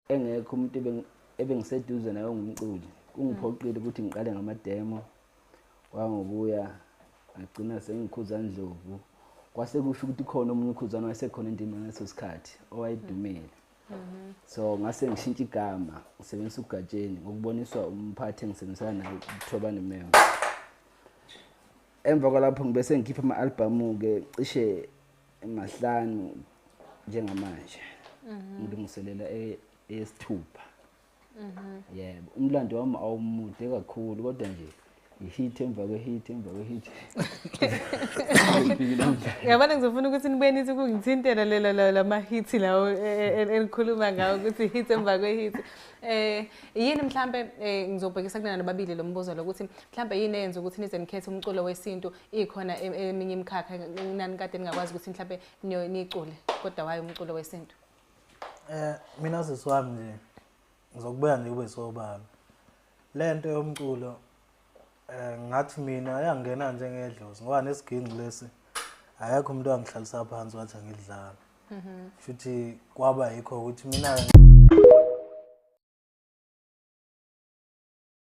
engekho umuntu ebengiseduze naye ngumculi kungiphoqile ukuthi ngiqale ngamademo wangokuya ngagcina sengikhuza Ndlovu kwase kusho ukuthi khona omunye ukhuzana wayesekhona endima ngaleso sikhathi owayedumile so ngase ngishintsha igama ngisebenzisa uGatsheni ngokuboniswa umphathi engisebenzisana naye uThobani Meyo emva kwalapho ngibe sengikhipha ama-album ke cishe emahlanu njengamanje ngilungiselela eyesithupha yebo umlando wami awumude kakhulu kodwa nje ihit emva kwe-hit emva kwe-hit yabona ngizofuna ukuthi nibonise ukungithintela lama-hit lawo elikhuluma ngawo ukuthi hit emva kwe-hit yini mhlambe ngizobhekisa kunana babili lo mbuzo lokuthi mhlambe yini eyenza ukuthi nize nikhethe umculo wesintu ikhona eminye imikhakha nani kade ningakwazi ukuthi mhlambe nicule kodwa waye umculo wesintu mina sisiwami nje ngizokubeka nje kube sobala lento yomculo ngathi mina yangena njengedlozi ngoba nesiginci lesi ayekho umuntu wangihlalisa phansi wathi angidlala futhi kwaba yikho ukuthi mina